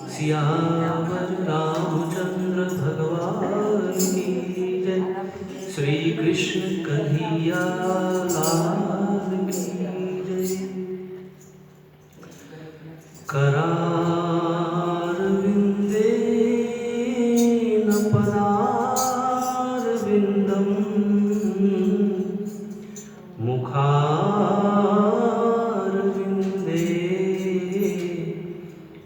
सियावर रामचंद्र भगवान की जय। श्री कृष्ण कन्हैया लाल की जय। करारविन्देन पदारविन्दं मुखारविन्दे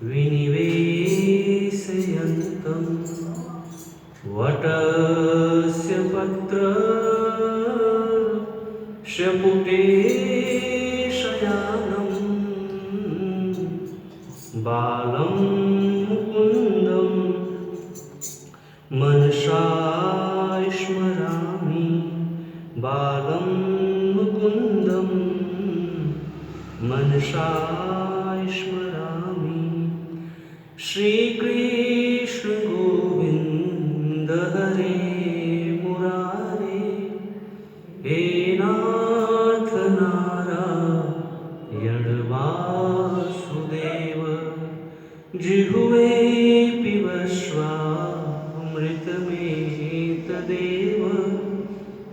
विनिवेशयन्तं वटस्य पत्रस्य पुटे शयानं बालं मुकुन्दं मनसा स्मरामि। बालं मुकुन्दं मनसा स्मरामि। श्रीकृष्ण गोविन्द हरे मुरारे, हे नाथ नारायण वासुदेव। जिह्वे पिबस्वामृतमेतदेव,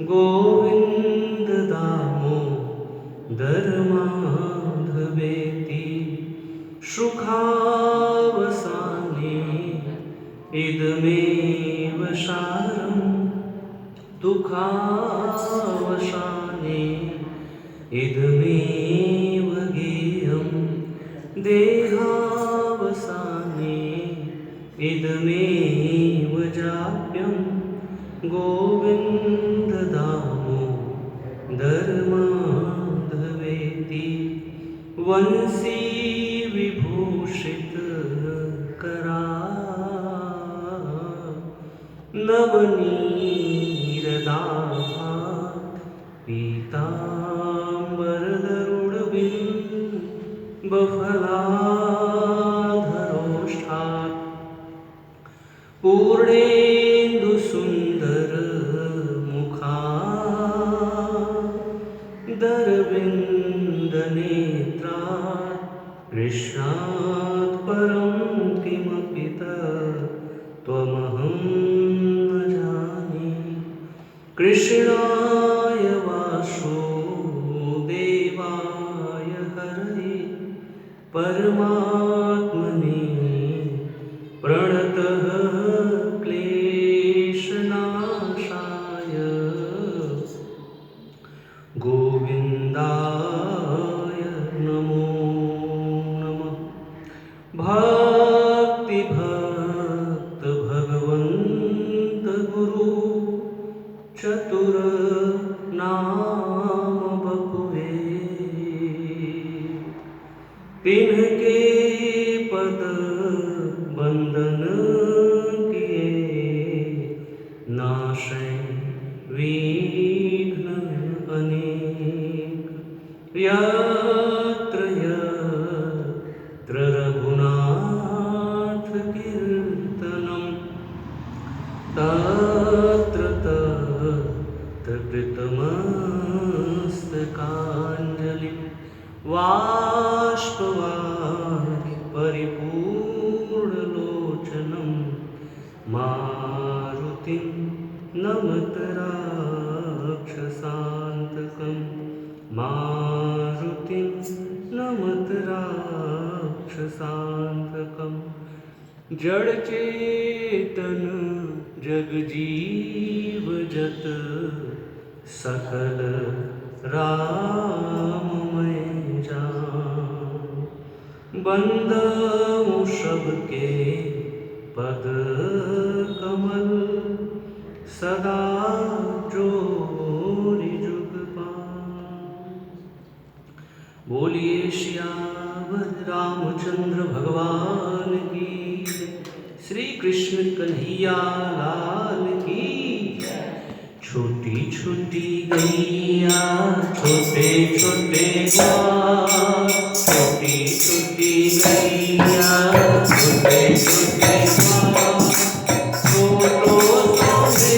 गोविन्द दामोदर माधवेति। सुखावसाने इदमेव सारं, दुःखावसाने इदमेव गेयं। देहावसाने इदमेव जाप्यं, गोविन्द दामोदर माधवेति। वंशी विभूषित नवनीरदाभा, पीताम्बरदरुडबिम्बफलाधरोष्ठात्। पूर्णेन्दुसुन्दर मुखादरविन्दनेत्रात्। कृष्णात् परं किमपि त्वमहं न जाने। कृष्णाय वासुदेवाय हरये परमात्मने प्रणतः क्लेशनाशाय, गोविन्दाय नमो नमः। भक्तिभक्त भगवन्त गुरु चतुर नाम बपुए। तिनके पद बंदन किए, नाशै विघ्न अनेक। यत्र यत्र रघुनाथ कीर्तनं, तत्र तत्र कृतमस्तकाञ्जलिं। बाष्पवारि परिपूर्णलोचनं, मारुतिं नमत राक्षसान्तकं। मारुतिं नमत राक्षसान्तकं। जड़चेतन जगजीव जत, सकल राममय जान। बंदऊँ सबके पद कमल, सदा जोरि जुग पान। बोलिए सियावर रामचंद्र भगवान की, श्री कृष्ण कन्हैया लाल की। छोटी छोटी गैया छोटे छोटे द्वार, छोटी छोटी गैया छोटे छोटे द्वार। छोटो से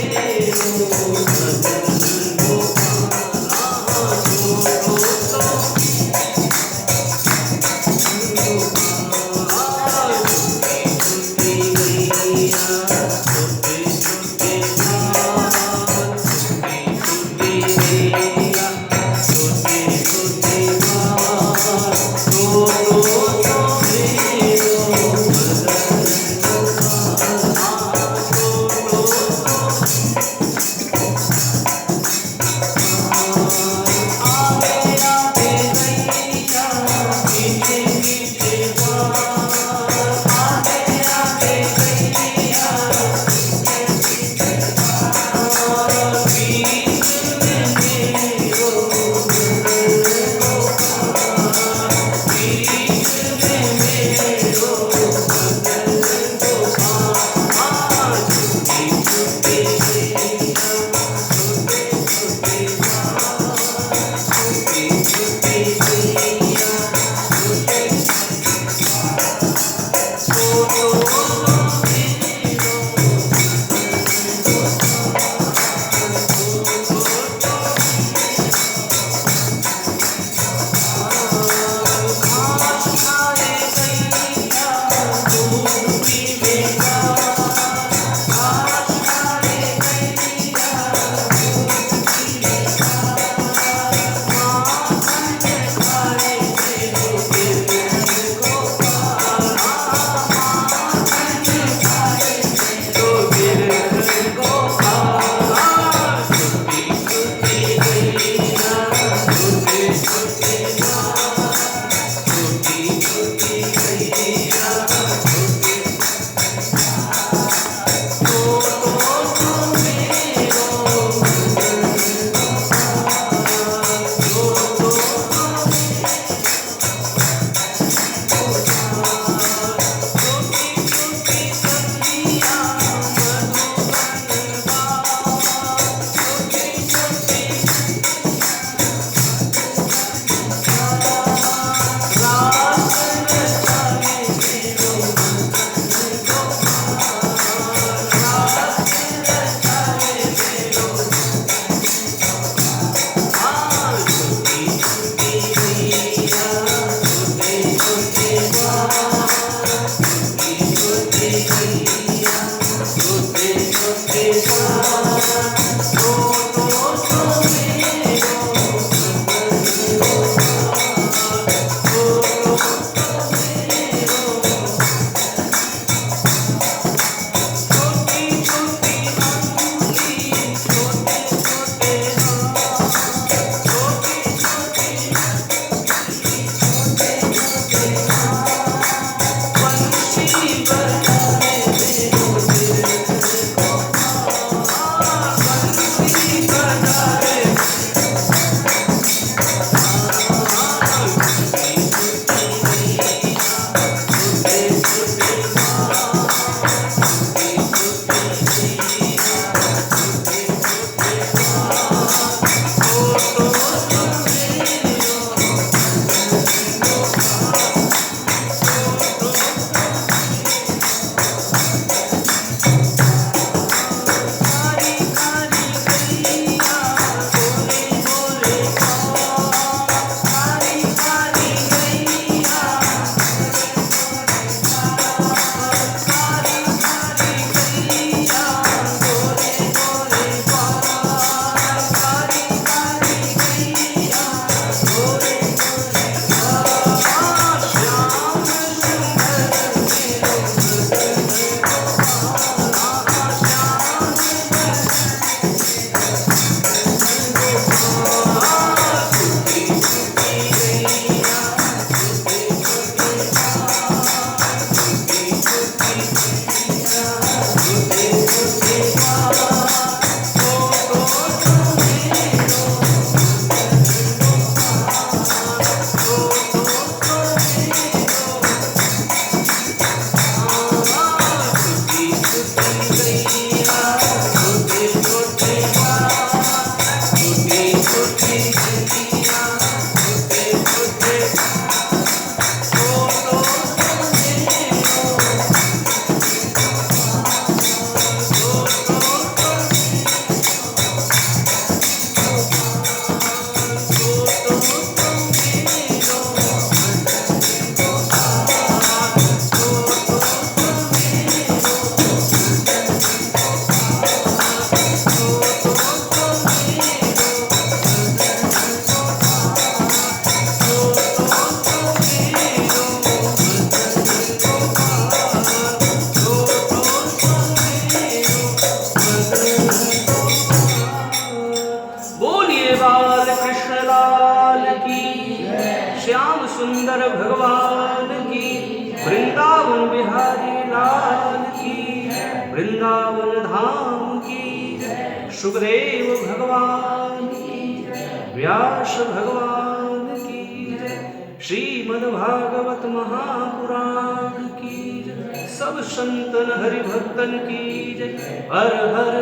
वृंदावन धाम की जय, सुखदेव भगवान की जय, व्यास भगवान की जय, श्रीमद्भागवत महापुराण की जय, सब संतन हरि भक्तन की जय। हर हर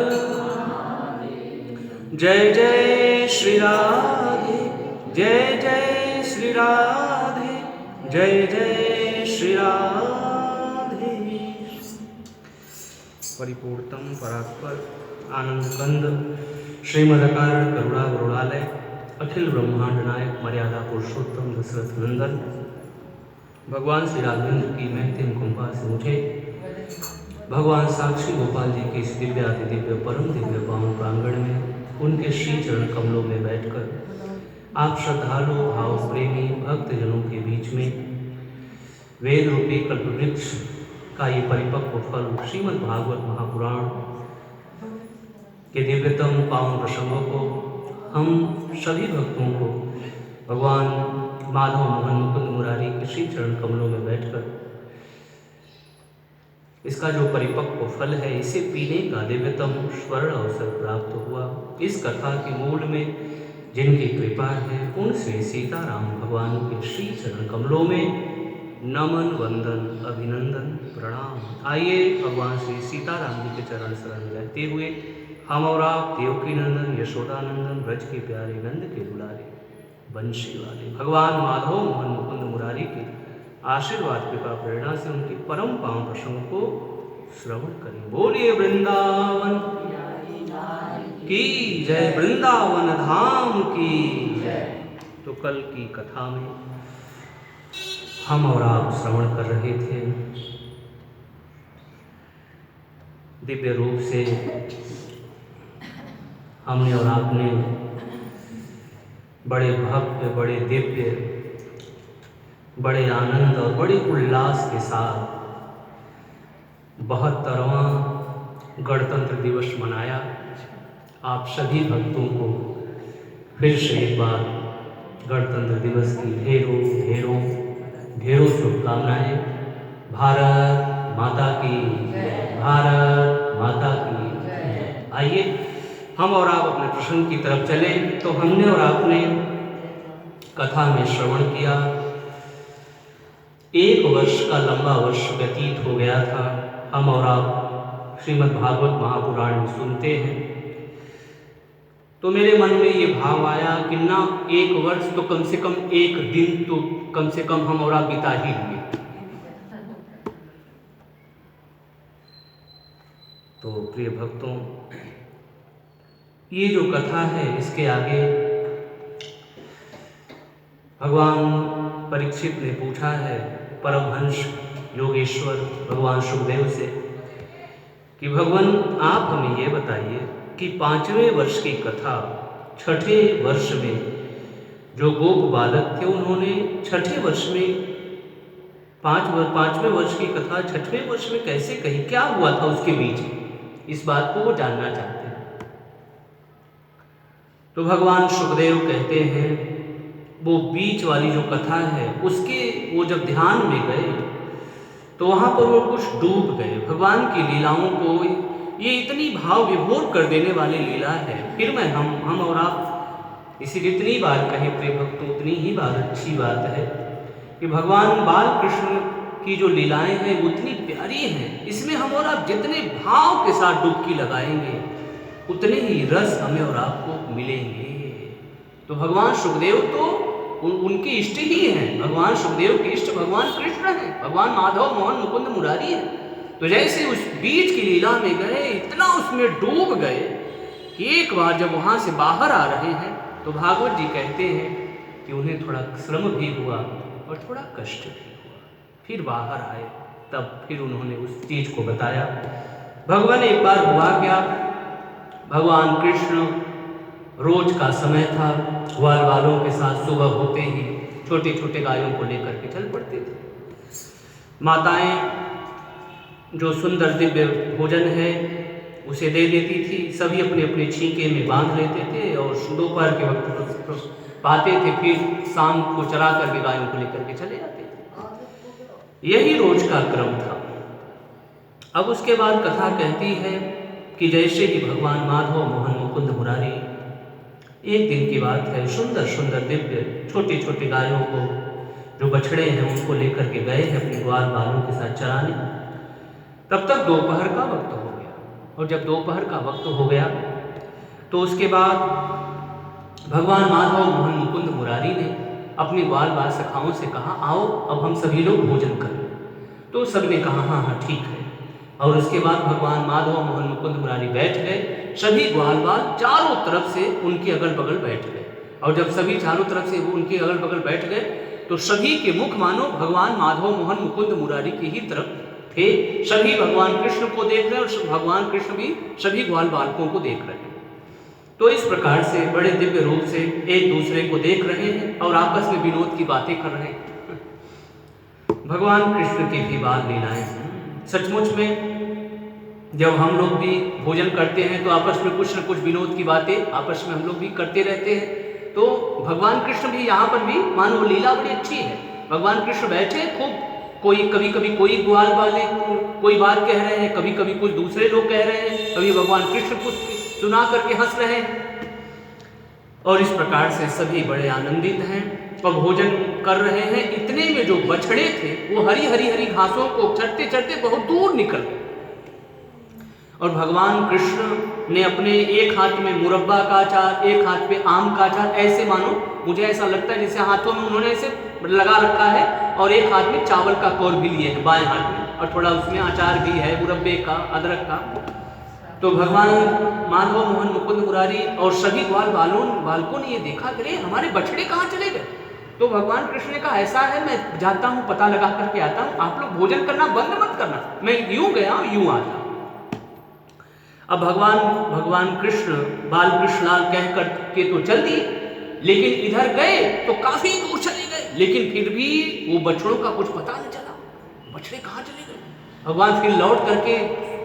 जय जय श्री राधे, जय जय श्री राधे, जय जय श्री राधे। परिपूर्णतम परात्पर आनंद कंद श्रीमदकार करुणा वरुणालय अखिल ब्रह्मांड नायक मर्यादा पुरुषोत्तम दशरथ नंदन भगवान श्री राघवेंद्र की महतिम कृपा से मुझे भगवान साक्षी गोपाल जी की इस दिव्याति दिव्य परम दिव्य पावन प्रांगण में उनके श्री चरण कमलों में बैठकर आप श्रद्धालु भाव प्रेमी भक्तजनों के बीच में वेद रूपी कल्पवृक्ष का ये परिपक्व फल श्रीमद् भागवत महापुराण के दिव्यतम पावन प्रसंगों को हम सभी भक्तों को भगवान माधव मोहन मुकुंद मुरारी के श्री चरण कमलों में बैठकर इसका जो परिपक्व फल है इसे पीने का दिव्यतम स्वर्ण अवसर प्राप्त हुआ। इस कथा के मूल में जिनकी कृपा है उन श्री सीताराम भगवान के श्री चरण कमलों में नमन वंदन अभिनंदन प्रणाम। आइए भगवान श्री सीताराम जी के चरण शरण रहते हुए हम और आप देवकी नंदन यशोदानंदन ब्रज के प्यारे नंद के दुलारे बंशी वाले भगवान माधव मोहन मुकुंद मुरारी के आशीर्वाद कृपा प्रेरणा से उनके परम पावन प्रसंग को श्रवण करें। बोलिए वृंदावन की जय, वृंदावन धाम की जय। तो कल की कथा में हम और आप श्रवण कर रहे थे दिव्य रूप से हमने और आपने बड़े भव्य बड़े दिव्य बड़े आनंद और बड़े उल्लास के साथ 72वां गणतंत्र दिवस मनाया। आप सभी भक्तों को फिर से एक बार गणतंत्र दिवस की ढेरों ढेरों ढेरों शुभकामनाएं। भारत माता की, भारत माता की। आइए हम और आप अपने प्रसंग की तरफ चले। तो हमने और आपने कथा में श्रवण किया, 1 वर्ष का लंबा वर्ष व्यतीत हो गया था। हम और आप श्रीमद् भागवत महापुराण में सुनते हैं तो मेरे मन में ये भाव आया कि ना 1 वर्ष तो कम से कम 1 दिन तो कम से कम हम और आप बिता ही लिए। तो प्रिय भक्तों, ये जो कथा है इसके आगे भगवान परीक्षित ने पूछा है परमहंस योगेश्वर भगवान सुखदेव से कि भगवान आप हमें ये बताइए कि 5वें वर्ष की कथा 6ठे वर्ष में जो गोप बालक थे उन्होंने 6ठे वर्ष में 5वें वर्ष की कथा 6ठवें वर्ष में कैसे कही, क्या हुआ था उसके बीच, इस बात को वो जानना चाहते हैं। तो भगवान सुखदेव कहते हैं वो बीच वाली जो कथा है उसके वो जब ध्यान में गए तो वहाँ पर वो कुछ डूब गए। भगवान की लीलाओं को ये इतनी भाव विभोर कर देने वाली लीला है। फिर मैं हम और आप इसे जितनी बार कहें प्रिय भक्तों उतनी ही बार अच्छी बात है कि भगवान बाल कृष्ण की जो लीलाएं हैं वो उतनी प्यारी हैं। इसमें हम और आप जितने भाव के साथ डुबकी लगाएंगे उतने ही रस हमें और आपको मिलेंगे। तो भगवान सुखदेव तो उनके इष्ट ही हैं। भगवान सुखदेव के इष्ट भगवान कृष्ण हैं, भगवान माधव मोहन मुकुंद मुरारी हैं। तो जैसे उस बीच की लीला में गए इतना उसमें डूब गए कि एक बार जब वहाँ से बाहर आ रहे हैं तो भागवत जी कहते हैं कि उन्हें थोड़ा श्रम भी हुआ और थोड़ा कष्ट भी हुआ। फिर बाहर आए तब फिर उन्होंने उस चीज़ को बताया। भगवान एक बार हुआ क्या, भगवान कृष्ण रोज का समय था, ग्वाल वालों के साथ सुबह होते ही छोटे छोटे गायों को लेकर के चल पड़ते थे। माताएं जो सुंदर दिव्य भोजन है उसे दे देती थी, सभी अपने अपने छींके में बांध लेते थे और दोपहर के वक्त पाते थे, फिर शाम को चरा करके गायों को लेकर के चले जाते थे। यही रोज का क्रम था। अब उसके बाद कथा कहती है कि जैसे ही भगवान माधव मोहन मुकुंद मुरारी, एक दिन की बात है, सुंदर सुंदर दिव्य छोटे छोटे गायों को जो बछड़े हैं उनको लेकर के गए हैं अपने ग्वाल बालों के साथ चराने। तब तक दोपहर का वक्त हो गया और जब दोपहर का वक्त हो गया तो उसके बाद भगवान माधव मोहन मुकुंद मुरारी ने अपने ग्वाल बाल सखाओं से कहा आओ अब हम सभी लोग भोजन करें। तो सबने कहा हाँ हाँ ठीक है। और उसके बाद भगवान माधव मोहन मुकुंद मुरारी बैठ गए। सभी ग्वाल बाल चारों तरफ से उनके अगल बगल बैठ गए। और जब सभी चारों तरफ से वो उनके अगल बगल बैठ गए तो सभी के मुख मानो भगवान माधव मोहन मुकुंद मुरारी की ही तरफ थे। सभी भगवान कृष्ण को देख रहे हैं और भगवान कृष्ण भी सभी ग्वाल बालकों को देख रहे हैं। तो इस प्रकार से बड़े दिव्य रूप से एक दूसरे को देख रहे हैं और आपस में विनोद की बातें कर रहे हैं। भगवान कृष्ण की भी बाल लीलाएं हैं। सचमुच में जब हम लोग भी भोजन करते हैं तो आपस में कुछ न कुछ विनोद की बातें आपस में हम लोग भी करते रहते हैं। तो भगवान कृष्ण भी यहाँ पर भी मानो लीला बड़ी अच्छी है। भगवान कृष्ण बैठे खूब, कोई कभी कभी कोई ग्वाल वाले कोई बात कह रहे हैं, कभी कभी कुछ दूसरे लोग कह रहे हैं, कभी भगवान कृष्ण कुछ सुना करके हंस रहे हैं। और इस प्रकार से सभी बड़े आनंदित हैं और भोजन कर रहे हैं। इतने में जो बछड़े थे वो हरी हरी घासों को चढ़ते चढ़ते बहुत दूर निकल गए और भगवान कृष्ण ने अपने एक हाथ में मुरब्बा का अचार, एक हाथ में आम का अचार, ऐसे मानो मुझे ऐसा लगता है जैसे हाथों में उन्होंने ऐसे लगा रखा है और एक हाथ में चावल का कौर भी लिए है बाएं हाथ में, और थोड़ा उसमें अचार भी है मुरब्बे का, अदरक का। तो भगवान माधव मोहन मुकुंद मुरारी और सभी ग्वाल बालकों ने ये देखा कि हमारे बछड़े कहाँ चले गए। तो भगवान कृष्ण ने कहा ऐसा है, मैं जाता हूँ, पता लगा करके आता हूँ, आप लोग भोजन करना बंद मत करना, मैं यूं गया यूं आता। अब भगवान कृष्ण बाल कृष्णलाल कह कर के तो चल दिए, लेकिन इधर गए तो काफी दूर चले गए, लेकिन फिर भी वो बछड़ों का कुछ पता नहीं चला, बछड़े कहाँ चले गए। भगवान फिर लौट करके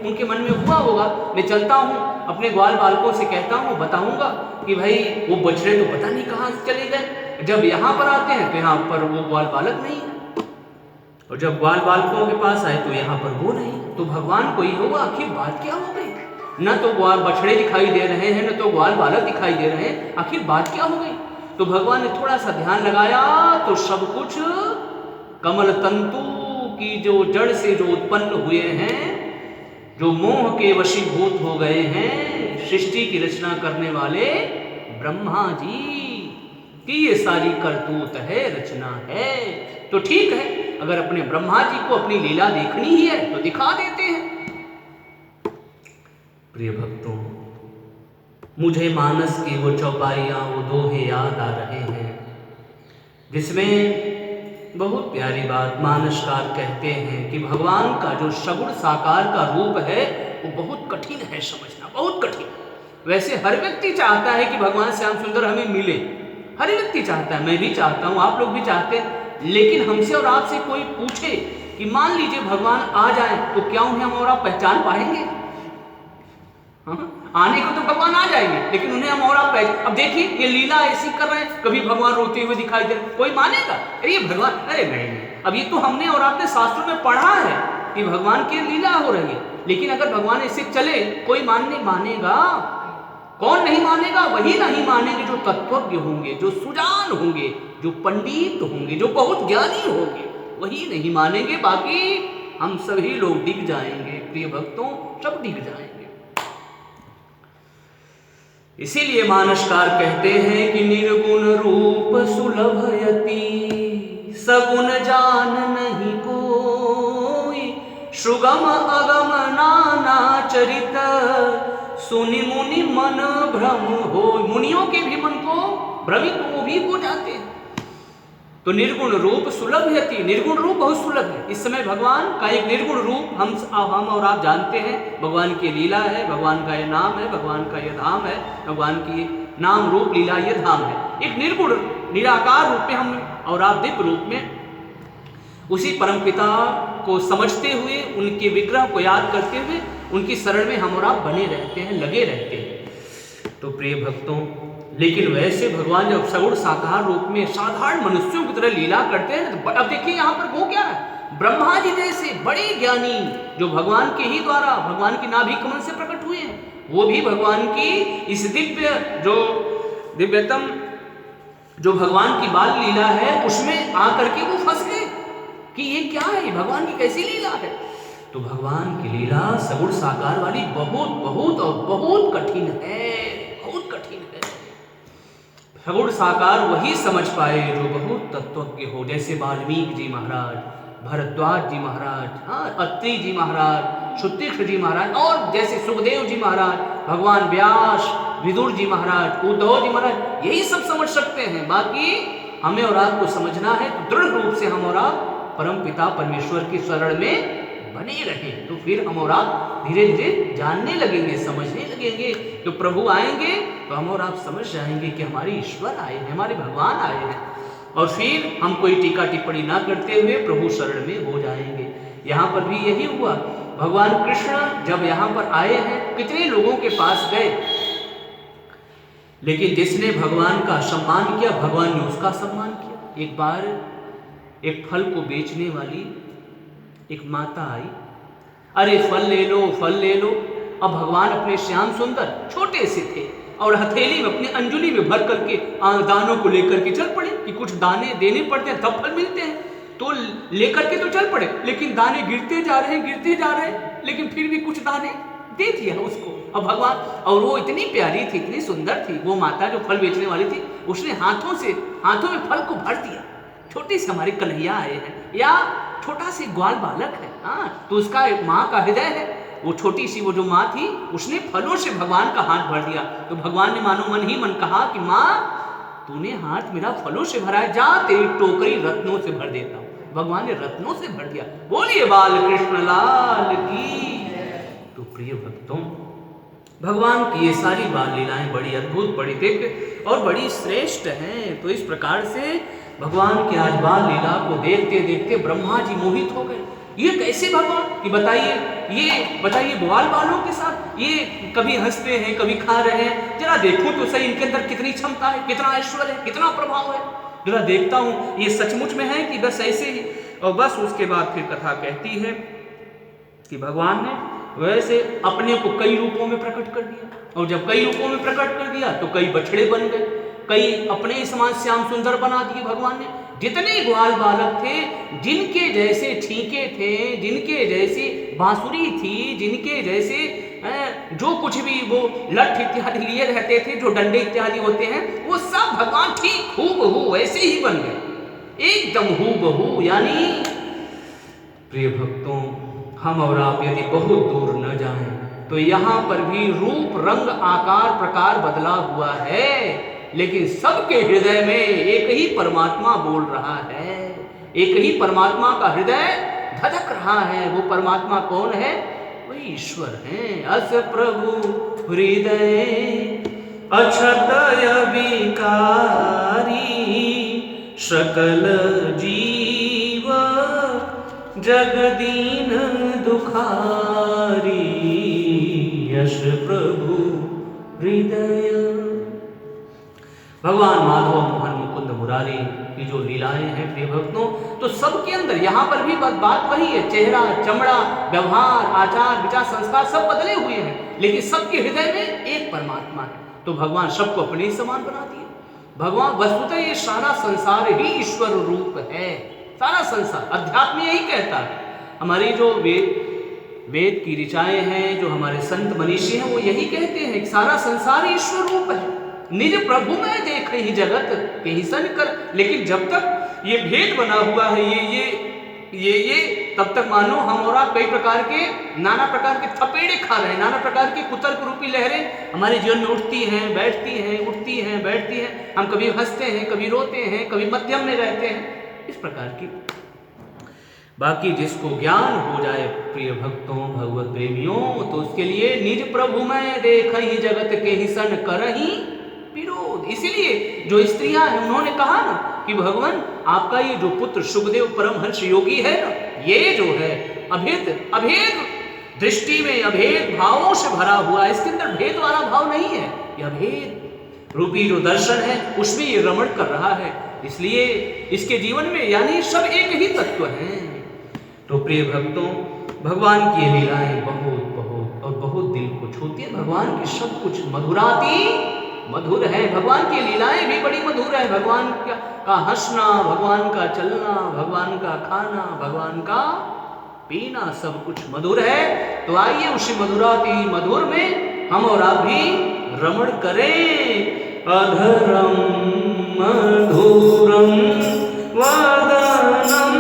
उनके मन में हुआ होगा, मैं चलता हूँ अपने ग्वाल बालकों से कहता हूँ, बताऊंगा कि भाई वो बछड़े तो पता नहीं कहाँ चले गए। जब यहाँ पर आते हैं तो यहाँ पर वो ग्वाल बालक नहीं है, और जब ग्वाल बालकों के पास आए तो यहाँ पर वो नहीं। तो भगवान को ये होगा आखिर बात क्या हो गई, न तो ग्वाल बछड़े दिखाई दे रहे हैं, न तो ग्वाल बालक दिखाई दे रहे हैं, आखिर बात क्या हो गई। तो भगवान ने थोड़ा सा ध्यान लगाया तो सब कुछ कमल तंतु की जो जड़ से जो उत्पन्न हुए हैं, जो मोह के वशीभूत हो गए हैं, सृष्टि की रचना करने वाले ब्रह्मा जी की ये सारी करतूत है, रचना है। तो ठीक है, अगर अपने ब्रह्मा जी को अपनी लीला देखनी ही है तो दिखा देते हैं। प्रिय भक्तों, मुझे मानस की वो चौपाइयाँ, वो दोहे याद आ रहे हैं जिसमें बहुत प्यारी बात मानसकार कहते हैं कि भगवान का जो सगुण साकार का रूप है वो बहुत कठिन है समझना, बहुत कठिन। वैसे हर व्यक्ति चाहता है कि भगवान श्याम सुंदर हमें मिले, हर व्यक्ति चाहता है, मैं भी चाहता हूँ, आप लोग भी चाहते हैं। लेकिन हमसे और आपसे कोई पूछे कि मान लीजिए भगवान आ जाए तो क्या उन्हें हम और आप पहचान पाएंगे? आने को तो भगवान आ जाएंगे, लेकिन उन्हें हम और आप अब देखिए ये लीला ऐसी कर रहे हैं, कभी भगवान रोते हुए दिखाई दे रहे, कोई मानेगा? अरे ये भगवान, अरे नहीं, अब ये तो हमने और आपने शास्त्रों में पढ़ा है कि भगवान की लीला हो रही है, लेकिन अगर भगवान ऐसे चले कोई मानेगा? कौन नहीं मानेगा? वही नहीं मानेंगे जो तत्वज्ञ होंगे, जो सुजान होंगे, जो पंडित होंगे, जो बहुत ज्ञानी होंगे, वही नहीं मानेंगे। बाकी हम सभी लोग डिग जाएंगे, प्रिय भक्तों, सब डिग जाएंगे। इसीलिए मानसकार कहते हैं कि निर्गुण रूप सुलभयति, सगुण जान नहीं कोई, सुगम अगम नाना चरित, सुनि मुनि मन भ्रम हो। मुनियों के भी मन को भ्रमित वो भी हो जाते हैं। तो निर्गुण रूप सुलभयति, निर्गुण रूप बहुत सुलभ है। इस समय भगवान का एक निर्गुण रूप हम और आप जानते हैं, भगवान की लीला है, भगवान का यह नाम है, भगवान का यह धाम है, भगवान की नाम रूप लीला यह धाम है। एक निर्गुण निराकार रूप में हम और आप दिव्य रूप में उसी परमपिता को समझते हुए, उनके विग्रह को याद करते हुए उनकी शरण में हम और आप बने रहते हैं, लगे रहते हैं। तो प्रिय भक्तों, लेकिन वैसे भगवान जब सगुण साकार रूप में साधारण मनुष्यों की तरह लीला करते हैं, तो अब देखिए यहाँ पर वो क्या है, ब्रह्मा जी जैसे बड़े ज्ञानी जो भगवान के ही द्वारा भगवान की नाभि कमल से प्रकट हुए हैं, वो भी भगवान की इस दिव्यतम जो भगवान की बाल लीला है उसमें आकर के वो फंस गए कि ये क्या है, भगवान की कैसी लीला है। तो भगवान की लीला सगुण साकार वाली बहुत बहुत और बहुत कठिन है, बहुत कठिन है। सगुण साकार वही समझ पाए जो बहुत तत्वज्ञ हो, जैसे वाल्मीकि जी महाराज भरद्वाज जी महाराज, हाँ, अत्रि जी महाराज, सुतीक्ष्ण जी महाराज, और जैसे सुखदेव जी महाराज, भगवान व्यास, विदुर जी महाराज, उद्धव जी महाराज, यही सब समझ सकते हैं। बाकी हमें और आपको समझना है तो दृढ़ रूप से हम और आप परम पिता परमेश्वर की शरण में बने रहें, तो फिर हम और आप धीरे धीरे जानने लगेंगे, समझने लगेंगे। तो प्रभु आएंगे तो हम और आप समझ जाएंगे कि हमारे ईश्वर आए हैं, हमारे भगवान आए हैं, और फिर हम कोई टीका टिप्पणी ना करते हुए प्रभु शरण में हो जाएंगे। यहाँ पर भी यही हुआ। भगवान कृष्ण जब यहाँ पर आए हैं, कितने लोगों के पास गए, लेकिन जिसने भगवान का सम्मान किया, भगवान ने उसका सम्मान किया। एक बार एक फल को बेचने वाली एक माता आई, अरे फल ले लो, फल ले लो। अब भगवान अपने श्याम सुंदर छोटे से थे और हथेली में अपनी अंजुली में भर करके दानों को लेकर के चल पड़े कि कुछ दाने देने पड़ते हैं तब फल मिलते हैं, तो लेकर के तो चल पड़े, लेकिन दाने गिरते जा रहे हैं, गिरते जा रहे हैं, लेकिन फिर भी कुछ दाने दे दिया उसको। अब भगवान, और वो इतनी प्यारी थी, इतनी सुंदर थी वो माता जो फल बेचने वाली थी, उसने हाथों में फल को भर दिया। छोटे से हमारे कन्हैया आए हैं, या छोटा सी ग्वाल बालक है, हाँ, तो उसका माँ का हृदय है, वो छोटी सी वो जो माँ थी उसने फलों से भगवान का हाथ भर दिया। तो भगवान ने मानो मन ही मन कहा कि माँ, तूने हाथ मेरा फलों से भरा है, जा तेरी टोकरी रत्नों से भर देता हूँ। भगवान ने रत्नों से भर दिया। बोलिए बाल कृष्ण लाल की। तो प्रिय भक्तों, भगवान की ये सारी बाल लीलाएं बड़ी अद्भुत, बड़ी दिव्य और बड़ी श्रेष्ठ हैं। तो इस प्रकार से भगवान की आज बाल लीला को देखते देखते ब्रह्मा जी मोहित हो गए। ये कैसे भगवान, ये बताइए ग्वाल बालों के साथ ये कभी हंसते हैं, कभी खा रहे हैं, जरा देखो तो सही इनके अंदर कितनी क्षमता है, कितना ऐश्वर्य है, कितना प्रभाव है, जरा देखता हूँ ये सचमुच में है कि बस ऐसे ही। और बस उसके बाद फिर कथा कहती है कि भगवान ने वैसे अपने को कई रूपों में प्रकट कर दिया, और जब कई रूपों में प्रकट कर दिया तो कई बछड़े बन गए, कई अपने समान श्याम सुंदर बना दिए भगवान ने। जितने ग्वाल बालक थे, जिनके जैसे छींके थे, जिनके जैसी बांसुरी थी, जिनके जैसे जो कुछ भी वो लठ इत्यादि लिए रहते थे, जो डंडे इत्यादि होते हैं, वो सब भगवान ठीक हूबहू वैसे ही बन गए, एकदम हूबहू। यानी प्रिय भक्तों, हम और आप यदि बहुत दूर न जाएं तो यहाँ पर भी रूप रंग आकार प्रकार बदला हुआ है, लेकिन सबके हृदय में एक ही परमात्मा बोल रहा है, एक ही परमात्मा का हृदय धधक रहा है। वो परमात्मा कौन है? वही ईश्वर है। अस प्रभु हृदय अक्षतय विकारी, सकल जीव जगदीन दुखारी, यश प्रभु हृदय। भगवान माधव मोहन मुकुंद मुरारी की जो लीलाएं हैं प्रिय भक्तों, तो सबके अंदर यहाँ पर भी बात वही है, चेहरा, चमड़ा, व्यवहार, आचार, विचार, संस्कार सब बदले हुए हैं, लेकिन सबके हृदय में एक परमात्मा है। तो भगवान सबको अपने ही समान बना दिए। भगवान वस्तुतः ये सारा संसार ही ईश्वर रूप है, सारा संसार। अध्यात्म यही कहता है, हमारी जो वेद की ऋचाएं हैं, जो हमारे संत मनीषी हैं, वो यही कहते हैं कि सारा संसार ईश्वर रूप है। निज प्रभु में देख ही जगत के ही सन कर। लेकिन जब तक ये भेद बना हुआ है, ये तब तक मानो हम और आप कई प्रकार के नाना प्रकार के थपेड़े खा रहे हैं, नाना प्रकार की कुतर्क रूपी लहरें हमारे जीवन में उठती हैं, बैठती हैं, उठती हैं, बैठती हैं। हम कभी हंसते हैं, कभी रोते हैं, कभी मध्यम में रहते हैं, इस प्रकार की। बाकी जिसको ज्ञान हो जाए प्रिय भक्तों, भगवत प्रेमियों, तो उसके लिए निज प्रभु में देख ही जगत के ही सन करही विरोध। इसीलिए जो स्त्रियां हैं उन्होंने कहा ना कि भगवान आपका ये जो पुत्र सुखदेव परमहंस योगी है ना, ये जो है अभेद दृष्टि में अभेद भावों से भरा हुआ है, इसके अंदर भेद वाला भाव नहीं है, यह अभेद रूपी जो दर्शन है उसमें ये रमण कर रहा है। इसलिए इसके जीवन में यानी सब एक ही तत्व हैं। तो प्रिय भक्तों, भगवान की लीलाएं बहुत दिल को छूती है। भगवान की सब कुछ मधुराती मधुर है, भगवान की लीलाएं भी बड़ी मधुर है। भगवान का हंसना, भगवान का चलना, भगवान का खाना, भगवान का पीना, सब कुछ मधुर है। तो आइए उसी मधुराती मधुर में हम और आप भी रमण करें। अधरम मधुरम वदनम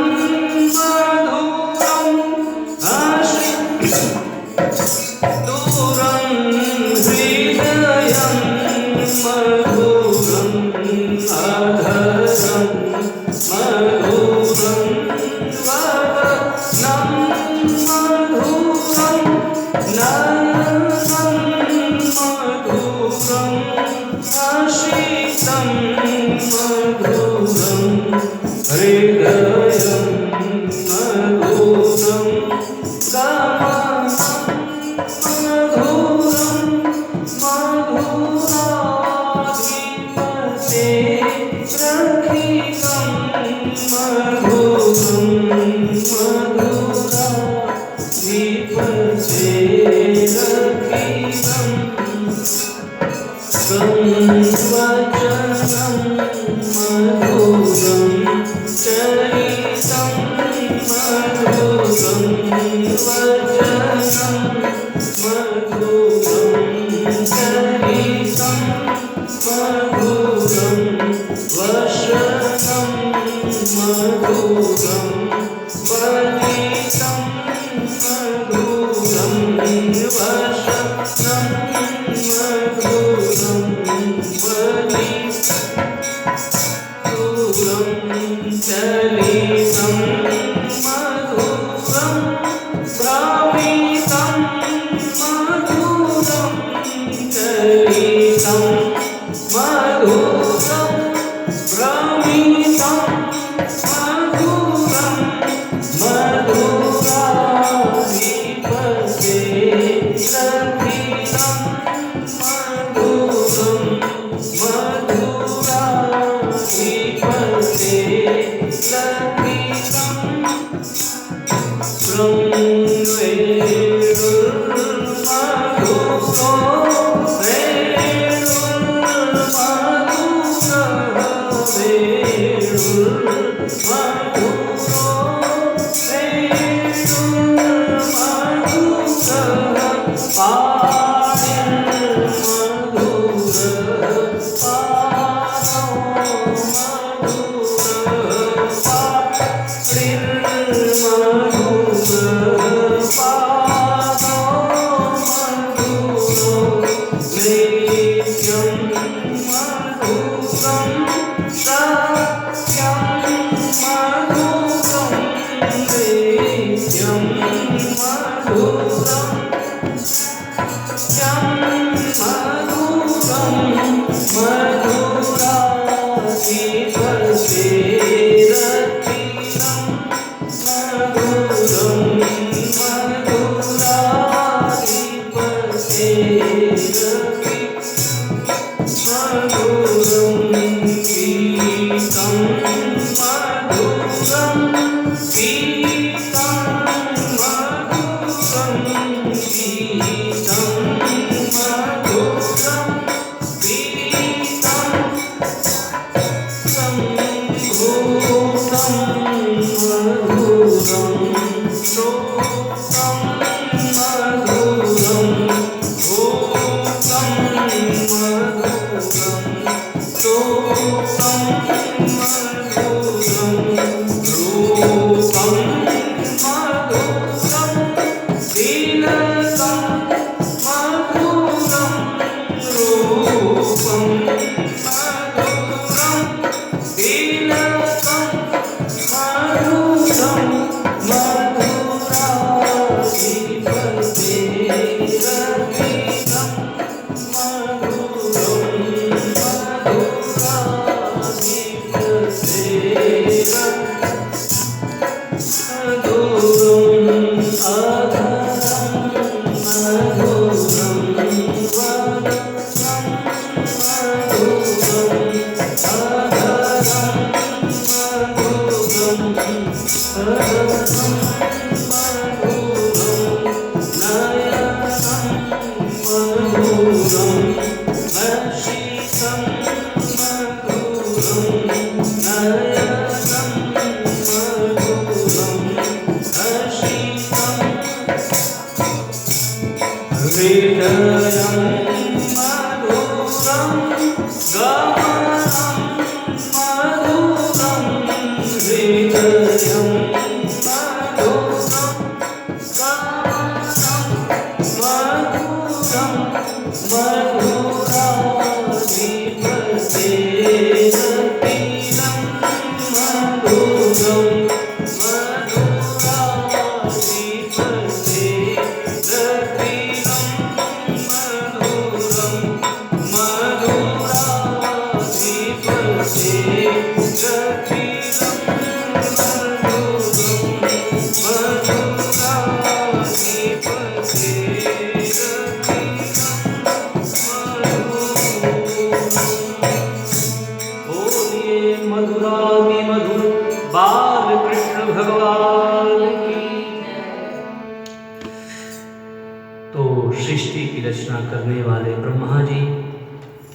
तो सृष्टि की रचना करने वाले ब्रह्मा जी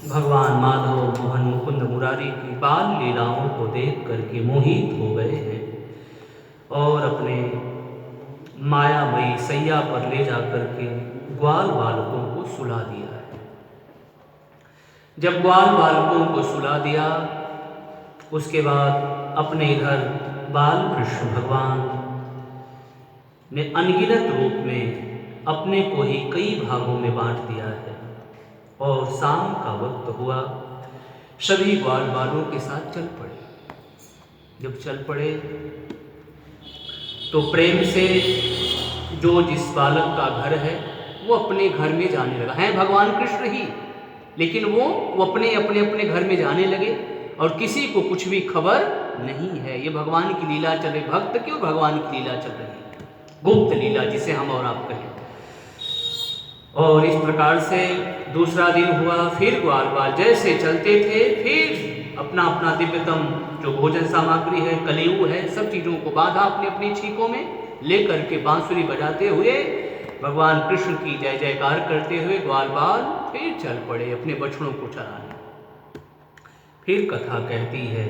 भगवान माधव मोहन मुकुंद मुरारी की बाल लीलाओं को देख करके मोहित हो गए हैं और अपने मायामयी सैया पर ले जाकर के ग्वाल बालकों को सुला दिया है। जब ग्वाल बालकों को सुला दिया उसके बाद अपने इधर बाल कृष्ण भगवान ने अनगिनत रूप में अपने को ही कई भागों में बांट दिया है और शाम का वक्त हुआ, सभी ग्वाल बालों के साथ चल पड़े। जब चल पड़े तो प्रेम से जो जिस बालक का घर है वो अपने घर में जाने लगा है, भगवान कृष्ण ही, लेकिन वो अपने अपने अपने घर में जाने लगे और किसी को कुछ भी खबर नहीं है। ये भगवान की लीला चल रही, भक्त क्यों भगवान की लीला चल रही है, गुप्त लीला जिसे हम और आप कहें। और इस प्रकार से दूसरा दिन हुआ, फिर ग्वाल बाल जैसे चलते थे फिर अपना अपना दिव्यतम जो भोजन सामग्री है, कलेऊ है, सब चीज़ों को बांधा अपनी अपनी छीकों में लेकर के बांसुरी बजाते हुए भगवान कृष्ण की जय जयकार करते हुए ग्वाल बाल फिर चल पड़े अपने बछड़ों को चराने। फिर कथा कहती है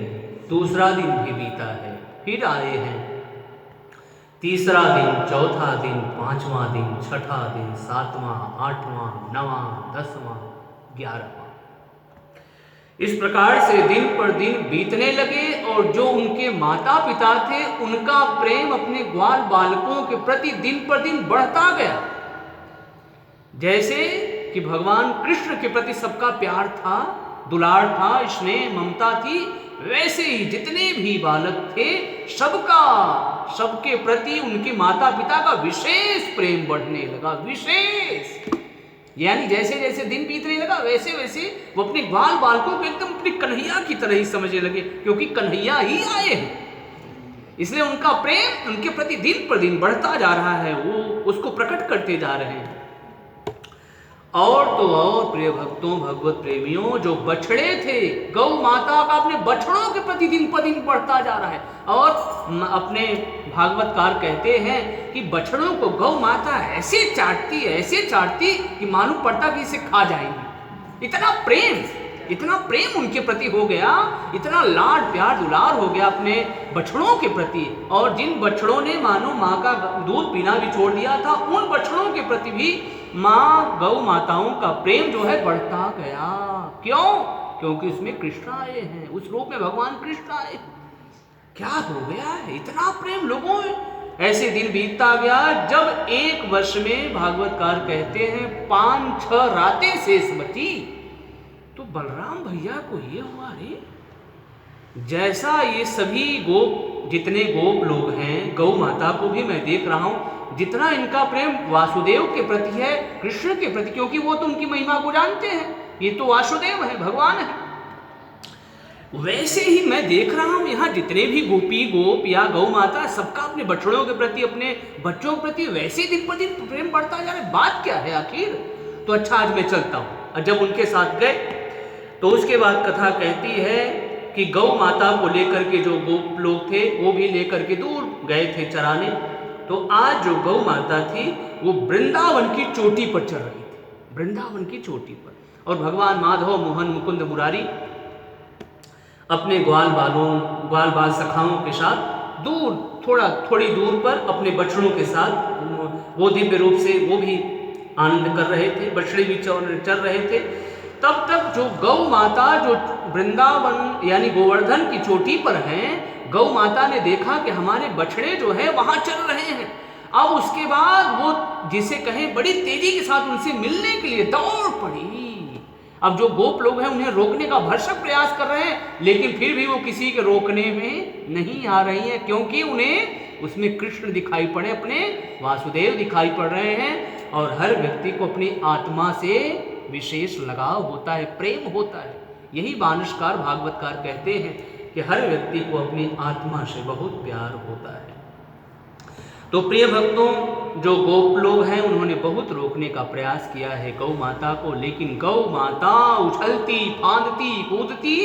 दूसरा दिन भी बीता है, फिर आए हैं तीसरा दिन, चौथा दिन, पांचवा दिन, छठा दिन, सातवां, आठवां, नवां, 10वां, 11वां। इस प्रकार से दिन पर दिन बीतने लगे और जो उनके माता पिता थे उनका प्रेम अपने ग्वाल बालकों के प्रति दिन पर दिन बढ़ता गया। जैसे कि भगवान कृष्ण के प्रति सबका प्यार था, दुलार था, स्नेह ममता थी, वैसे ही जितने भी बालक थे सबके प्रति उनके माता पिता का विशेष प्रेम बढ़ने लगा। विशेष यानी जैसे जैसे दिन बीतने लगा वैसे वैसे वो अपने ग्वाल बालकों को एकदम अपनी कन्हैया की तरह ही समझने लगे, क्योंकि कन्हैया ही आए हैं, इसलिए उनका प्रेम उनके प्रति दिन पर दिन बढ़ता जा रहा है, वो उसको प्रकट करते जा रहे हैं। और तो और प्रिय भक्तों, भगवत प्रेमियों, जो बछड़े थे गौ माता का अपने बछड़ों के प्रति दिन पर दिन बढ़ता जा रहा है। और अपने भागवतकार कहते हैं कि बछड़ों को गौ माता ऐसे चाटती कि मालूम पड़ता कि इसे खा जाएंगी। इतना प्रेम उनके प्रति हो गया, इतना लाड प्यार दुलार हो गया अपने बछड़ों के प्रति। और जिन बछड़ों ने मानो माँ का दूध पीना भी छोड़ दिया था, उन बछड़ों के प्रति भी माँ गौ माताओं का प्रेम जो है बढ़ता गया। क्यों? क्योंकि उसमें कृष्ण आए हैं, उस रूप में भगवान कृष्ण आए। क्या हो गया है इतना प्रेम लोगों में। ऐसे दिन बीतता गया, जब एक वर्ष में भागवतकार कहते हैं 5-6 रातें शेष बची, तो बलराम भैया को ये हुआ, रे जैसा ये सभी जितने गोप लोग हैं, गौ माता को भी मैं देख रहा हूं, जितना इनका प्रेम वासुदेव के प्रति है, कृष्ण के प्रति, क्योंकि वो तो उनकी महिमा को जानते हैं, ये तो वासुदेव है, भगवान है, वैसे ही मैं देख रहा हूं यहाँ जितने भी गोप या गौ माता, सबका अपने बछड़ों के प्रति, अपने बच्चों के प्रति वैसे दिन पर दिन प्रेम बढ़ता जा रहा है। बात क्या है आखिर? तो अच्छा, आज मैं चलता हूं। और जब उनके साथ गए तो उसके बाद कथा कहती है कि गौ माता को लेकर के जो गोप लोग थे वो भी लेकर के दूर गए थे चराने। तो आज जो गौ माता थी वो वृंदावन की चोटी पर चल रही थी, वृंदावन की चोटी पर, और भगवान माधव मोहन मुकुंद मुरारी अपने ग्वाल बाल सखाओं के साथ थोड़ी दूर पर अपने बछड़ों के साथ वो दिव्य रूप से वो भी आनंद कर रहे थे, बछड़े भी चल रहे थे। तब तक जो गौ माता जो वृंदावन यानी गोवर्धन की चोटी पर हैं, गौ माता ने देखा कि हमारे बछड़े जो है वहां चल रहे हैं। अब उसके बाद वो जिसे कहें बड़ी तेजी के साथ उनसे मिलने के लिए दौड़ पड़ी। अब जो गोप लोग हैं उन्हें रोकने का भरसक प्रयास कर रहे हैं, लेकिन फिर भी वो किसी के रोकने में नहीं आ रही हैं, क्योंकि उन्हें उसमें कृष्ण दिखाई पड़े, अपने वासुदेव दिखाई पड़ रहे हैं। और हर व्यक्ति को अपनी आत्मा से विशेष लगाव होता है, प्रेम होता है। यही बानसकार भागवतकार कहते हैं कि हर व्यक्ति को अपनी आत्मा से बहुत प्यार होता है। तो प्रिय भक्तों, जो गोप लोग हैं उन्होंने बहुत रोकने का प्रयास किया है गौ माता को, लेकिन गौ माता उछलती फांदती कूदती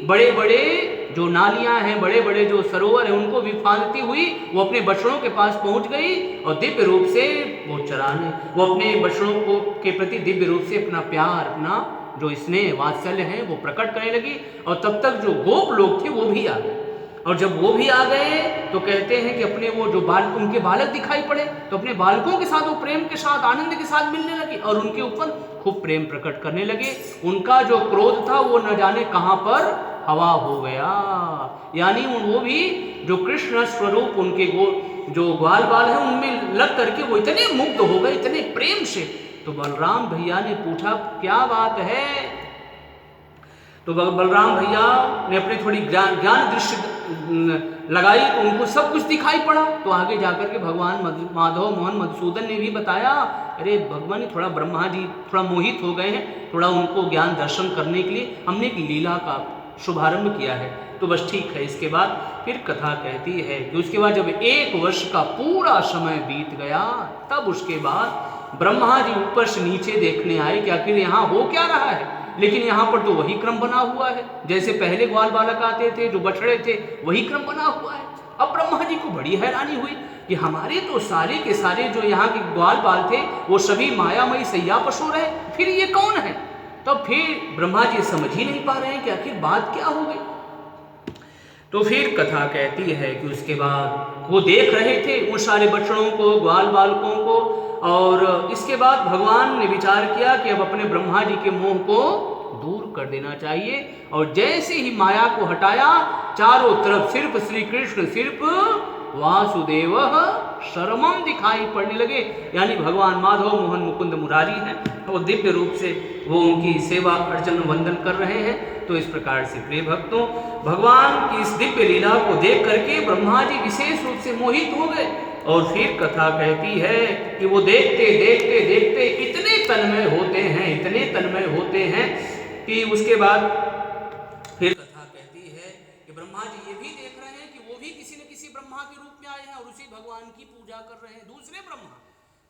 बड़े बड़े जो नालियां हैं, बड़े बड़े जो सरोवर हैं, उनको भी फांदती हुई वो अपने बछड़ों के पास पहुंच गई और दिव्य रूप से वो अपने बछड़ों को के प्रति दिव्य रूप से अपना प्यार, अपना जो स्नेह वात्सल्य है वो प्रकट करने लगी। और तब तक जो गोप लोग थे वो भी आ गए, और जब वो भी आ गए तो कहते हैं कि अपने वो जो उनके बालक दिखाई पड़े, तो अपने बालकों के साथ वो प्रेम के साथ, आनंद के साथ मिलने लगे और उनके ऊपर खूब प्रेम प्रकट करने लगे। उनका जो क्रोध था वो न जाने कहां पर हवा हो गया, यानी वो भी जो कृष्ण स्वरूप उनके जो ग्वाल बाल है उनमें लग करके वो इतने मुग्ध हो गए, इतने प्रेम से। तो बलराम भैया ने पूछा क्या बात है, तो बलराम भैया ने अपनी थोड़ी ज्ञान दृष्टि लगाई तो उनको सब कुछ दिखाई पड़ा। तो आगे जाकर के भगवान माधव मोहन मधुसूदन ने भी बताया, अरे भगवान थोड़ा ब्रह्मा जी थोड़ा मोहित हो गए हैं, थोड़ा उनको ज्ञान दर्शन करने के लिए हमने एक लीला का शुभारंभ किया है, तो बस ठीक है। इसके बाद फिर कथा कहती है कि उसके बाद जब 1 वर्ष का पूरा समय बीत गया, तब उसके बाद ब्रह्मा जी ऊपर से नीचे देखने आए कि आखिर यहाँ हो क्या रहा है। लेकिन यहाँ पर तो वही क्रम बना हुआ है, जैसे पहले ग्वाल बालक आते थे, जो बछड़े थे, वही क्रम बना हुआ है। अब ब्रह्मा जी को बड़ी हैरानी हुई कि हमारे तो सारे के सारे जो यहाँ के ग्वाल बाल थे वो सभी मायामयी सैया पशु रहे, फिर ये कौन है। तब फिर ब्रह्मा जी समझ ही नहीं पा रहे हैं कि आखिर बात क्या हो गई। तो फिर कथा कहती है कि उसके बाद वो देख रहे थे उन सारे बछड़ों को, ग्वाल बालकों को, और इसके बाद भगवान ने विचार किया कि अब अपने ब्रह्मा जी के मोह को दूर कर देना चाहिए। और जैसे ही माया को हटाया, चारों तरफ सिर्फ श्री कृष्ण, सिर्फ वासुदेव शरमम दिखाई पड़ने लगे, यानी भगवान माधव मोहन मुकुंद मुरारी हैं, और दिव्य रूप से वो उनकी सेवा अर्चन वंदन कर रहे हैं। तो इस प्रकार से प्रिय भक्तों, भगवान की इस दिव्य लीला को देख करके ब्रह्मा जी विशेष रूप से मोहित हो गए। और फिर कथा कहती है कि वो देखते देखते देखते इतने तन्मय होते हैं, इतने तन्मय होते हैं कि उसके बाद फिर कथा कहती है कि ब्रह्मा जी ये भी देख रहे हैं कि वो भी किसी न किसी ब्रह्मा के रूप में आए हैं और उसी भगवान की पूजा कर रहे हैं, दूसरे ब्रह्मा,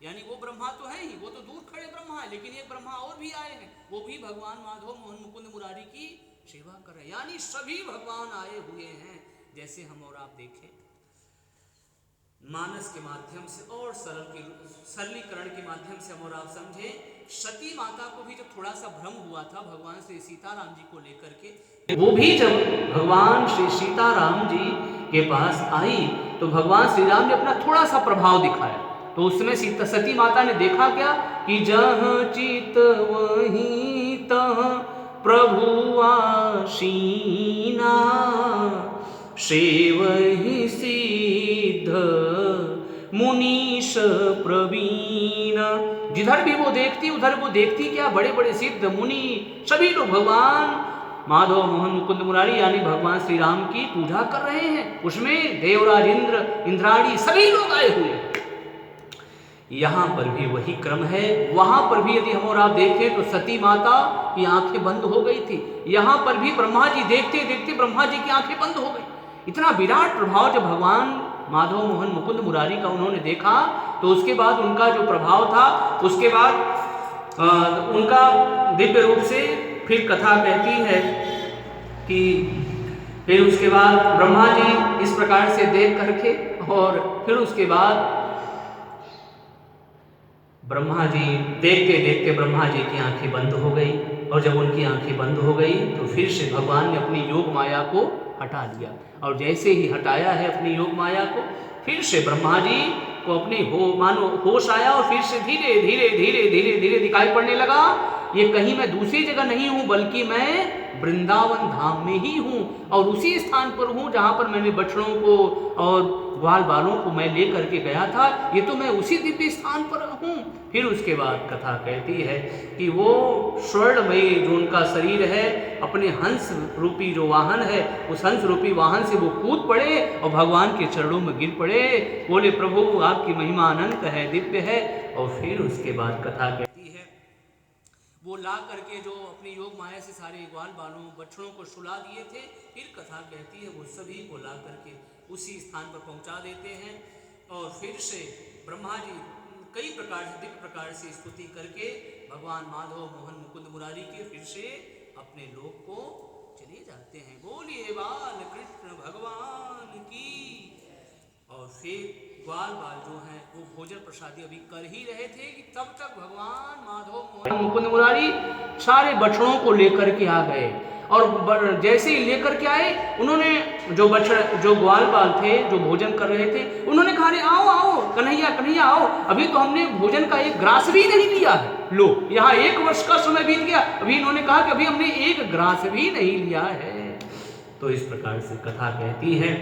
यानी वो ब्रह्मा तो है ही, वो तो दूर खड़े ब्रह्मा है, लेकिन एक ब्रह्मा और भी आए हैं, वो भी भगवान माधव मोहन मुकुंद मुरारी की सेवा कर रहे हैं, यानी सभी भगवान आए हुए हैं। जैसे हम और आप देखें मानस के माध्यम से और सरलीकरण के माध्यम से हम और आप समझे, सती माता को भी जब थोड़ा सा भ्रम हुआ था भगवान श्री सीताराम जी को लेकर के, वो भी जब भगवान श्री सीताराम जी के पास आई तो भगवान श्री राम ने अपना थोड़ा सा प्रभाव दिखाया। तो उसमें सती माता ने देखा क्या कि जहाँ चित वहीं तहाँ प्रभु आसीना, सेवहि सिद्ध मुनीश प्रवीण। जिधर भी वो देखती उधर वो देखती क्या, बड़े बड़े सिद्ध मुनि सभी लोग भगवान माधव मोहन मुकुंद मुरारी यानी भगवान श्री राम की पूजा कर रहे हैं। उसमें देवराज इंद्र, इंद्राणी सभी लोग आए हुए हैं। यहाँ पर भी वही क्रम है, वहां पर भी यदि हम और आप देखें तो सती माता की आंखें बंद हो गई थी, यहाँ पर भी ब्रह्मा जी देखते देखते ब्रह्मा जी की आंखें बंद हो गई। इतना विराट प्रभाव जब भगवान माधव मोहन मुकुंद मुरारी का उन्होंने देखा तो उसके बाद उनका जो प्रभाव था, उसके बाद उनका दिव्य रूप से फिर कथा कहती है कि फिर उसके बाद ब्रह्मा जी इस प्रकार से देख करके, और फिर उसके बाद ब्रह्मा जी देखते देखते ब्रह्मा जी की आंखें बंद हो गई, और जब उनकी आंखें बंद हो गई तो फिर से भगवान ने अपनी योग माया को हटा लिया। और जैसे ही हटाया है अपनी योग माया को, फिर से ब्रह्मा जी को अपनी मानो होश आया और फिर से धीरे धीरे धीरे धीरे धीरे दिखाई पड़ने लगा, ये कहीं मैं दूसरी जगह नहीं हूँ बल्कि मैं वृंदावन धाम में ही हूँ, और उसी स्थान पर हूँ जहाँ पर मैंने बछड़ों को और ग्वाल बालों को मैं ले करके गया था, ये तो मैं उसी दिव्य स्थान पर हूँ। फिर उसके बाद कथा कहती है कि वो स्वर्णमयी जो उनका शरीर है, अपने हंस रूपी जो वाहन है, उस हंस रूपी वाहन से वो कूद पड़े और भगवान के चरणों में गिर पड़े, बोले प्रभु आपकी महिमा अनंत है, दिव्य है। और फिर उसके बाद कथा कहती है वो ला करके जो अपनी योग माया से सारे ग्वाल बालों बछड़ों को सुला दिए थे, फिर कथा कहती है वो सभी को ला करके उसी स्थान पर पहुंचा देते हैं। और फिर से ब्रह्मा जी कई प्रकार से दिव्य प्रकार से स्तुति करके भगवान माधव मोहन मुकुंद मुरारी के फिर से अपने लोक को चले जाते हैं। बोलिए बाल कृष्ण भगवान की। और फिर ग्वाल बाल जो हैं वो भोजन प्रसादी अभी कर ही रहे थे कि तब तक भगवान माधव मुकुंद मुरारी सारे बछड़ों को लेकर के आ गए। और जैसे ही लेकर के आए, उन्होंने जो ग्वाल बाल थे जो भोजन कर रहे थे, उन्होंने कहा अरे आओ आओ कन्हैया कन्हैया आओ, अभी तो हमने भोजन का एक ग्रास भी नहीं लिया है। लो, यहाँ 1 वर्ष का समय बीत गया, अभी इन्होंने कहा कि अभी हमने एक ग्रास भी नहीं लिया है। तो इस प्रकार से कथा कहती है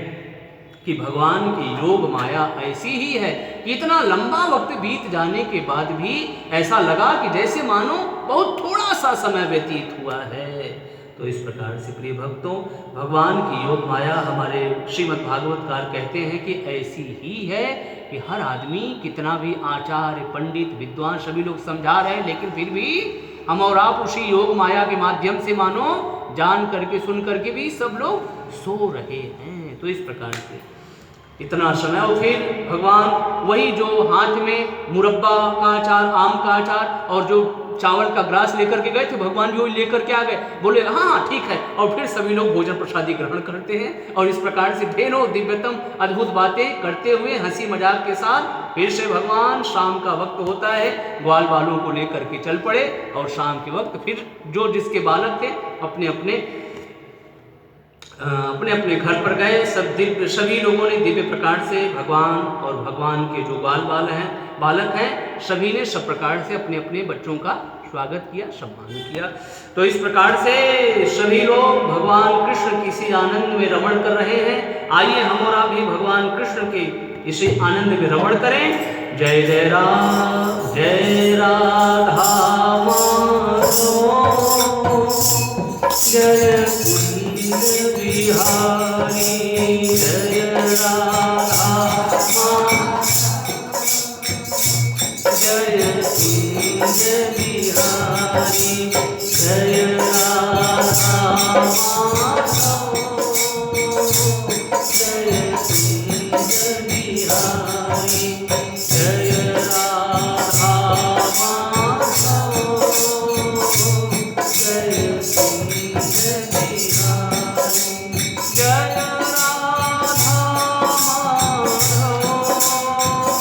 कि भगवान की योग माया ऐसी ही है कि इतना लंबा वक्त बीत जाने के बाद भी ऐसा लगा कि जैसे मानो बहुत थोड़ा सा समय व्यतीत हुआ है। तो इस प्रकार से प्रिय भक्तों, भगवान की योग माया हमारे श्रीमद् भागवतकार कहते हैं कि ऐसी ही है कि हर आदमी कितना भी आचार्य पंडित विद्वान सभी लोग समझा रहे हैं, लेकिन फिर भी हम और आप उसी योग माया के माध्यम से मानो जान करके सुन करके भी सब लोग सो रहे हैं। तो इस प्रकार से इतना समय, और फिर भगवान वही जो हाथ में मुरब्बा का अचार, आम का अचार और जो चावल का ग्रास लेकर के गए थे, भगवान भी वही लेकर के आ गए। बोले हाँ हाँ ठीक है, और फिर सभी लोग भोजन प्रसादी ग्रहण करते हैं। और इस प्रकार से ढेरों दिव्यतम अद्भुत बातें करते हुए हंसी मजाक के साथ फिर से भगवान शाम का वक्त होता है, ग्वाल बालों को लेकर के चल पड़े। और शाम के वक्त फिर जो जिसके बालक थे अपने अपने घर पर गए। सभी लोगों ने दिव्य प्रकार से भगवान और भगवान के जो बालक हैं सभी ने सब प्रकार से अपने अपने बच्चों का स्वागत किया, सम्मान किया। तो इस प्रकार से सभी लोग भगवान कृष्ण किसी आनंद में रमण कर रहे हैं। आइए हम और आप भी भगवान कृष्ण के इसी आनंद में रमण करें। जय जय राम जय राधा माधव, जय कुंज बिहारी जय राधा माधव, जय कुंज बिहारी जय राधा माधव, जय कुंज बिहारी जय राधा माधव, जय कुंज बिहारी जय राधा माधव, जय कुंज बिहारी जय राधा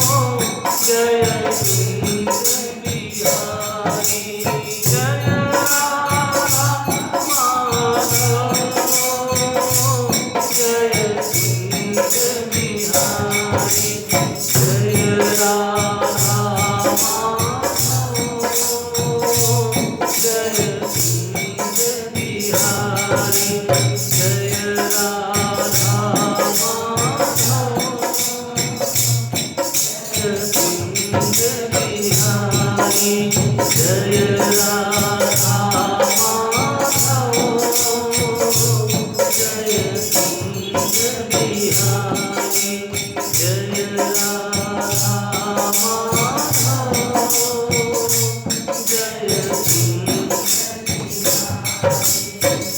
माधव, जय कुंज बिहारी जय राधा माधव, जय कुंज बिहारी जय राधा माधव, जय कुंज बिहारी जय राधा माधव, जय कुंज बिहारी जय राधा माधव, जय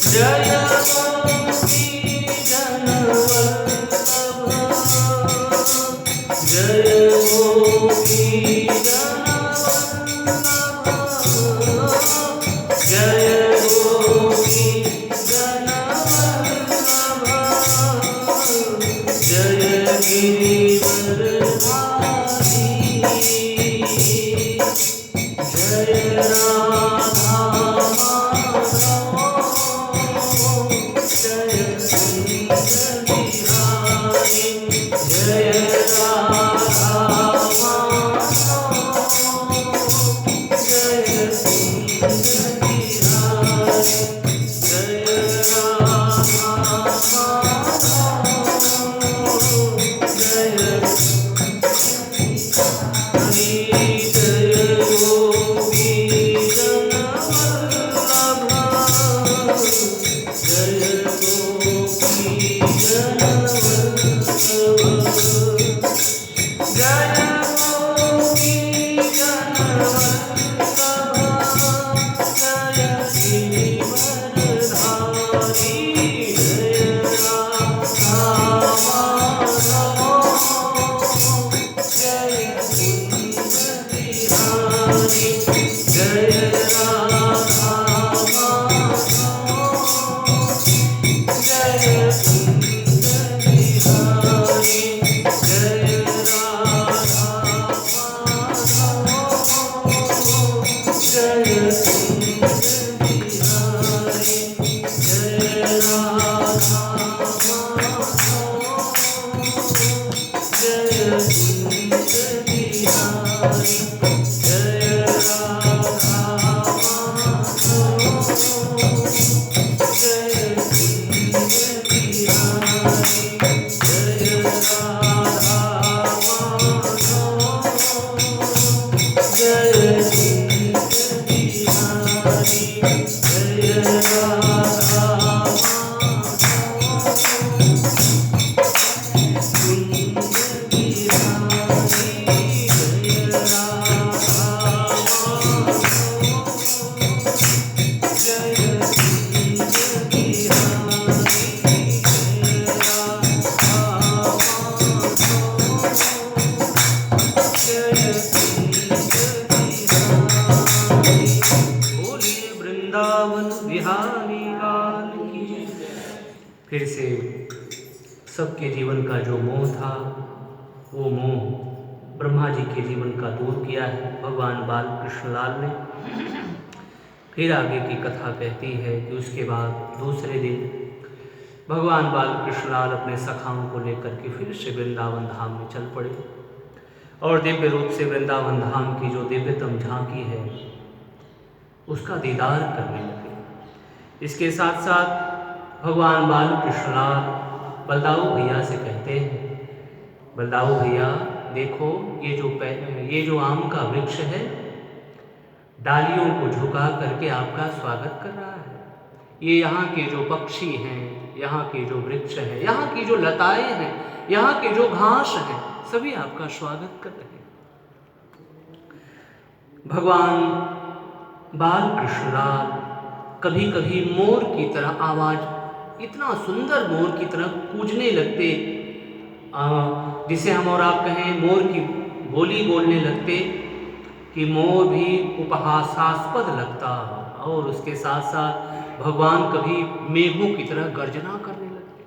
जय गोपी जनवल्लभ, जय गोपी जनवल्लभ, जय गोपी जनवल्लभ, जय गिरिवरधारी जय राधा माधव, जय कुंज बिहारी जय राधा माधव, जय कुंज बिहारी जय राधा माधव, जय जय गोपी जनवल्लभ, जय गोपी जनवल्लभ, जय गोपी जनवल्लभ, जय गिरिवरधारी जय राधा माधव, जय कुंज बिहारी जय राधा माधव, जय कुंज बिहारी जय राधा माधव जय कुंज बिहारी जय राधा माधव जय कुंज बिहारी जय राधा माधव जय कुंज बिहारी जय राधा बिहारी लाल की। फिर से सबके जीवन का जो मोह था वो मोह ब्रह्मा जी के जीवन का दूर किया है भगवान बाल कृष्णलाल ने। फिर आगे की कथा कहती है कि उसके बाद दूसरे दिन भगवान बाल कृष्णलाल अपने सखाओं को लेकर के फिर से वृंदावन धाम में चल पड़े और दिव्य रूप से वृंदावन धाम की जो दिव्यतम झांकी है उसका दीदार करने लगे। इसके साथ साथ भगवान बाल कृष्णलाल बलदाऊ भैया से कहते हैं, बलदाऊ भैया देखो ये जो आम का वृक्ष है डालियों को झुका करके आपका स्वागत कर रहा है। ये यहाँ के जो पक्षी हैं, यहाँ के जो वृक्ष हैं, यहाँ की जो लताएं हैं, यहाँ के जो घास हैं, सभी आपका स्वागत कर रहे हैं। भगवान बाल कृष्णलाल कभी कभी मोर की तरह आवाज़, इतना सुंदर मोर की तरह कूजने लगते, जिसे हम और आप कहें मोर की बोली बोलने लगते कि मोर भी उपहासास्पद लगता। और उसके साथ साथ भगवान कभी मेघों की तरह गर्जना करने लगते,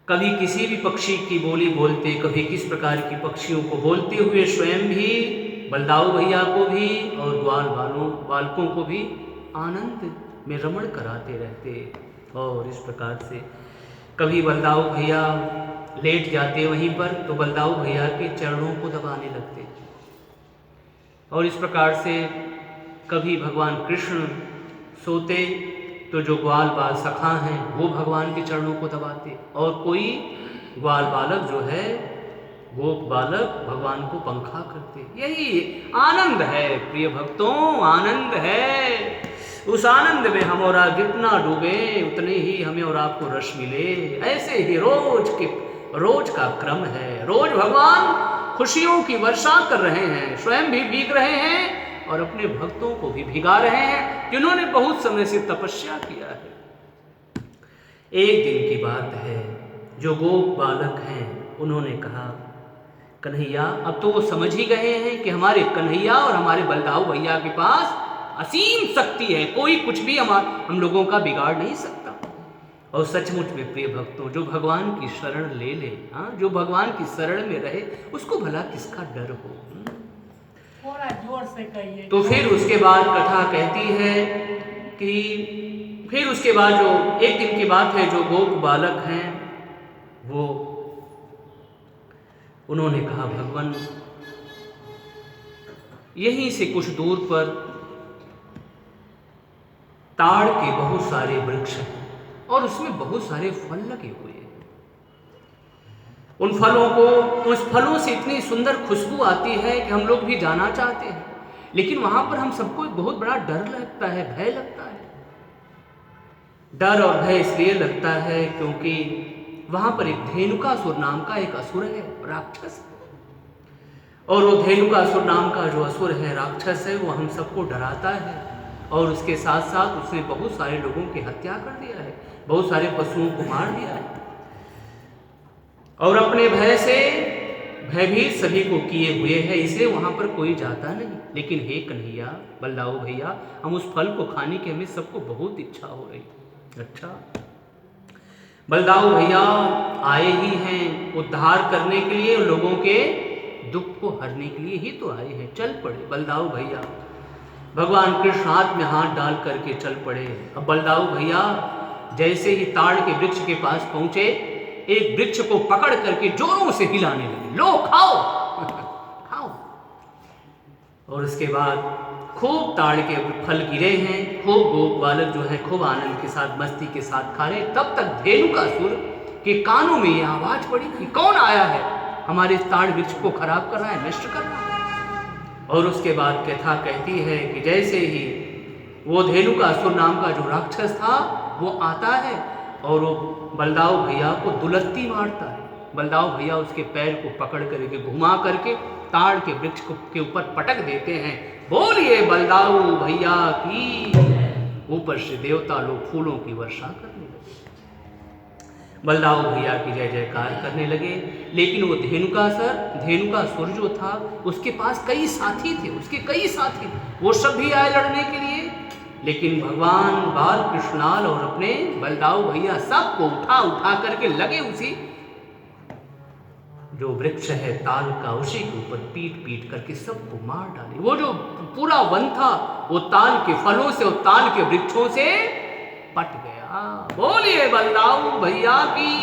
कभी किसी भी पक्षी की बोली बोलते, कभी किस प्रकार की पक्षियों को बोलते हुए स्वयं भी बलदाऊ भैया को भी और बालकों को भी आनंद में रमण कराते रहते। और इस प्रकार से कभी बलदाऊ भैया लेट जाते वहीं पर तो बलदाऊ भैया के चरणों को दबाने लगते। और इस प्रकार से कभी भगवान कृष्ण सोते तो जो ग्वाल बाल सखा हैं वो भगवान के चरणों को दबाते, और कोई ग्वाल बालक जो है गोप बालक भगवान को पंखा करते। यही आनंद है प्रिय भक्तों, आनंद है। उस आनंद में हम और आप जितना डूबे उतने ही हमें और आपको रस मिले। ऐसे ही रोज का क्रम है। रोज भगवान खुशियों की वर्षा कर रहे हैं, स्वयं भी भीग रहे हैं और अपने भक्तों को भी भिगा रहे हैं जिन्होंने बहुत समय से तपस्या किया है। एक दिन की बात है, जो गोप बालक हैं उन्होंने कहा, कन्हैया, अब तो वो समझ ही गए हैं कि हमारे कन्हैया और हमारे बलदाऊ भैया के पास असीम शक्ति है, कोई कुछ भी हम लोगों का बिगाड़ नहीं सकता। और सचमुच में प्रिय भक्तों, जो भगवान की शरण ले ले, जो भगवान की शरण में रहे, उसको भला किसका डर हो। थोड़ा जोर से कहिए। तो फिर उसके बाद कथा कहती है कि फिर उसके बाद जो एक दिन की बात है, जो गोप बालक हैं वो उन्होंने कहा, भगवान यहीं से कुछ दूर पर ताड़ के बहुत सारे वृक्ष हैं और उसमें बहुत सारे फल लगे हुए हैं। उस फलों से इतनी सुंदर खुशबू आती है कि हम लोग भी जाना चाहते हैं, लेकिन वहां पर हम सबको एक बहुत बड़ा डर लगता है, भय लगता है। डर और भय इसलिए लगता है क्योंकि वहां पर एक धेनुकासुर नाम का एक असुर है, राक्षस। और वो धेनुकासुर नाम का जो असुर है, राक्षस है, वो हम सबको डराता है। और उसके साथ साथ उसने बहुत सारे लोगों की हत्या कर दिया है, बहुत सारे पशुओं को मार दिया है। और अपने भय से भयभीत सभी को किए हुए है, इसलिए वहां पर कोई जाता नहीं। लेकिन हे कन्हैया, बलदाऊ भैया, हम उस फल को खाने की हमें सबको बहुत इच्छा हो रही। अच्छा, बलदाऊ भैया आए ही हैं उद्धार करने के लिए, लोगों के दुख को हरने के लिए ही तो आए हैं। चल पड़े बलदाऊ भैया। भगवान कृष्ण हाथ में हाथ डाल करके चल पड़े। अब बलदाऊ भैया जैसे ही ताड़ के वृक्ष के पास पहुंचे, एक वृक्ष को पकड़ करके जोरों से हिलाने लगे, लो खाओ खाओ। और उसके बाद खूब ताड़ के फल गिरे हैं, खूब गोप बालक जो है खूब आनंद के साथ मस्ती के साथ खा रहे। तब तक धेनुकासुर के कानों में ये आवाज पड़ी कि कौन आया है हमारे ताड़ वृक्ष को खराब कर रहा है, नष्ट कर रहा है। और उसके बाद कथा कहती है कि जैसे ही वो धेनुकासुर नाम का जो राक्षस था वो आता है और वो बलदाऊ भैया को दुलत्ती मारता है। बलदाऊ भैया उसके पैर को पकड़ करके घुमा करके ताड़ के वृक्ष के ऊपर पटक देते हैं। बोलिए बलदाऊ भैया की। ऊपर से देवता लोग फूलों की वर्षा करने लगे, बलदाऊ भैया की जय जयकार करने लगे। लेकिन वो धेनुकासुर जो था उसके पास कई साथी थे, उसके कई साथी थे, वो सब भी आए लड़ने के लिए। लेकिन भगवान बाल कृष्णलाल और अपने बलदाऊ भैया सबको उठा उठा करके लगे उसी जो वृक्ष है ताल का, उसी के ऊपर पीट पीट करके सबको मार डाले। वो जो पूरा वन था वो ताल के फलों से और ताल के वृक्षों से पट गया। बोलिए बलदाऊ भैया की।